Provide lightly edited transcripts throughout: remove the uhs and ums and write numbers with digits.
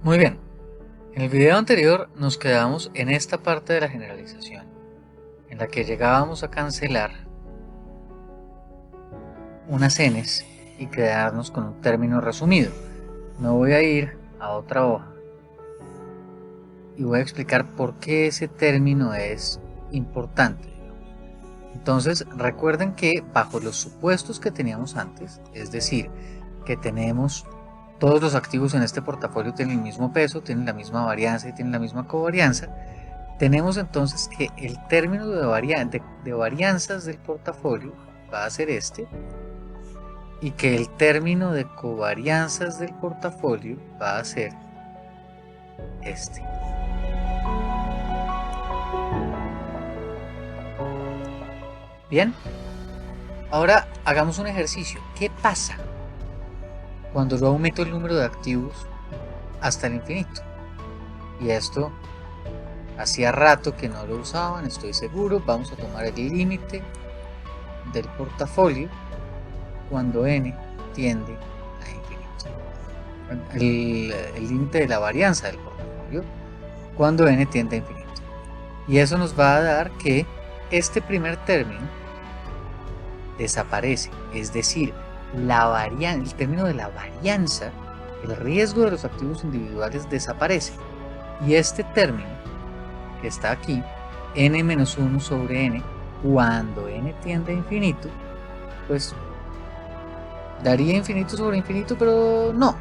Muy bien, en el video anterior nos quedamos en esta parte de la generalización, en la que llegábamos a cancelar unas n's y quedarnos con un término resumido. Me voy a ir a otra hoja y voy a explicar por qué ese término es importante. Entonces recuerden que bajo los supuestos que teníamos antes, es decir, que tenemos todos los activos en este portafolio tienen el mismo peso, tienen la misma varianza y tienen la misma covarianza, tenemos entonces que el término de varianzas del portafolio va a ser este, y que el término de covarianzas del portafolio va a ser este. Bien, ahora hagamos un ejercicio. ¿Qué pasa cuando yo aumento el número de activos hasta el infinito? Y esto hacía rato que no lo usaban, estoy seguro. Vamos a tomar el límite del portafolio cuando n tiende a infinito. El límite de la varianza del portafolio cuando n tiende a infinito. Y eso nos va a dar que este primer término desaparece, es decir, el término de la varianza, el riesgo de los activos individuales desaparece. Y este término que está aquí, n-1 sobre n, cuando n tiende a infinito, pues daría infinito sobre infinito, pero no,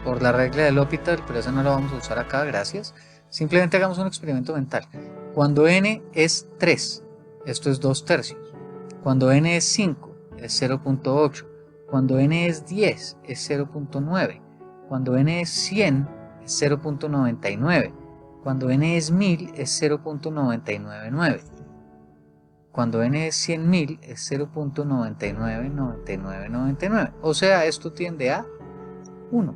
por la regla del L'Hopital, pero esa no la vamos a usar acá, gracias. Simplemente hagamos un experimento mental. Cuando n es 3, esto es 2/3. Cuando n es 5, es 0.8. Cuando n es 10, es 0.9. Cuando n es 100, es 0.99. Cuando n es 1000, es 0.999. Cuando n es 100.000, es 0.999999. O sea, esto tiende a 1.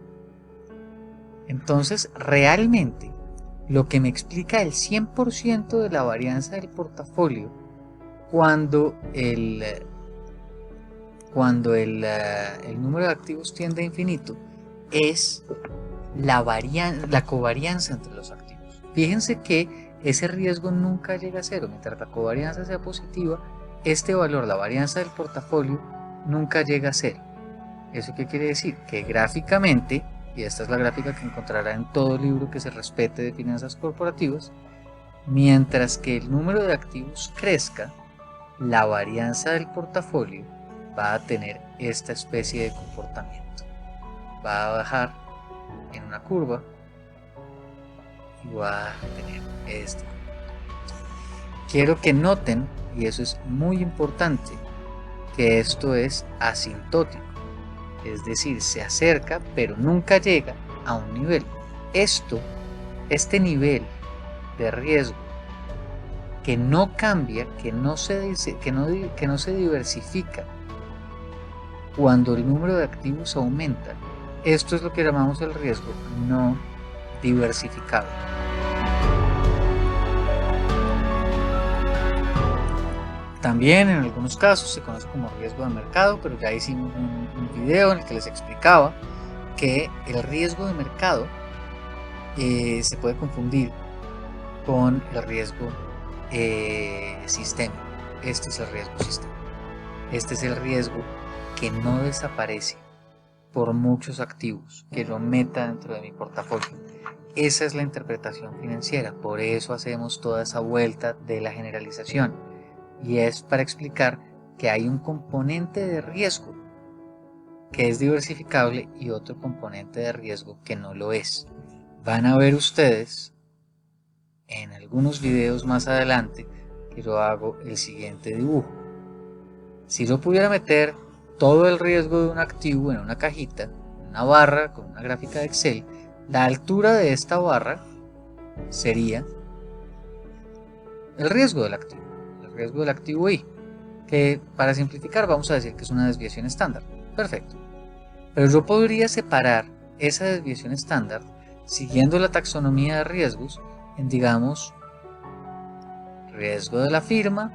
Entonces, realmente, lo que me explica el 100% de la varianza del portafolio cuando el número de activos tiende a infinito es la covarianza entre los activos. Fíjense que ese riesgo nunca llega a cero. Mientras la covarianza sea positiva, este valor, la varianza del portafolio, nunca llega a cero. ¿Eso qué quiere decir? Que gráficamente, y esta es la gráfica que encontrará en todo libro que se respete de finanzas corporativas, mientras que el número de activos crezca, la varianza del portafolio va a tener esta especie de comportamiento. Va a bajar en una curva y va a tener este comportamiento. Quiero que noten, y eso es muy importante, que esto es asintótico. Es decir, se acerca pero nunca llega a un nivel. Este nivel de riesgo que no cambia, que no se diversifica cuando el número de activos aumenta, esto es lo que llamamos el riesgo no diversificado. También en algunos casos se conoce como riesgo de mercado, pero ya hicimos un video en el que les explicaba que el riesgo de mercado se puede confundir con el riesgo sistémico. Este es el riesgo sistémico. Este es el riesgo que no desaparece por muchos activos, que lo meta dentro de mi portafolio. Esa es la interpretación financiera, por eso hacemos toda esa vuelta de la generalización. Y es para explicar que hay un componente de riesgo que es diversificable y otro componente de riesgo que no lo es. Van a ver ustedes en algunos videos más adelante que yo hago el siguiente dibujo. Si yo pudiera meter todo el riesgo de un activo en una cajita, en una barra con una gráfica de Excel, la altura de esta barra sería el riesgo del activo. Riesgo del activo I, que para simplificar vamos a decir que es una desviación estándar. Perfecto. Pero yo podría separar esa desviación estándar siguiendo la taxonomía de riesgos en, digamos, riesgo de la firma,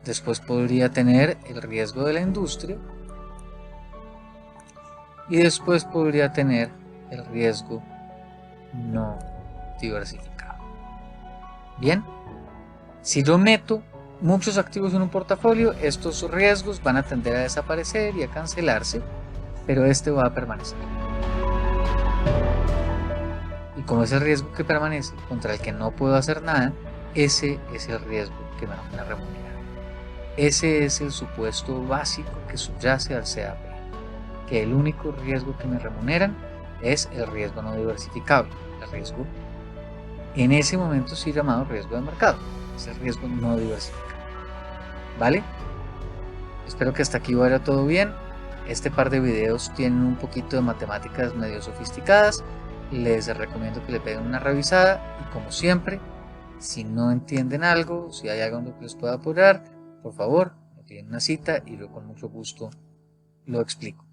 después podría tener el riesgo de la industria y después podría tener el riesgo no diversificado. Bien, si yo meto muchos activos en un portafolio, estos riesgos van a tender a desaparecer y a cancelarse, pero este va a permanecer. Y como es el riesgo que permanece, contra el que no puedo hacer nada, ese es el riesgo que me van a remunerar. Ese es el supuesto básico que subyace al CAP, que el único riesgo que me remuneran es el riesgo no diversificable, el riesgo en ese momento sí llamado riesgo de mercado, es el riesgo no diversificable. ¿Vale? Espero que hasta aquí vaya todo bien. Este par de videos tienen un poquito de matemáticas medio sofisticadas. Les recomiendo que le peguen una revisada y como siempre, si no entienden algo, si hay algo en lo que les pueda apoyar, por favor, me piden una cita y yo con mucho gusto lo explico.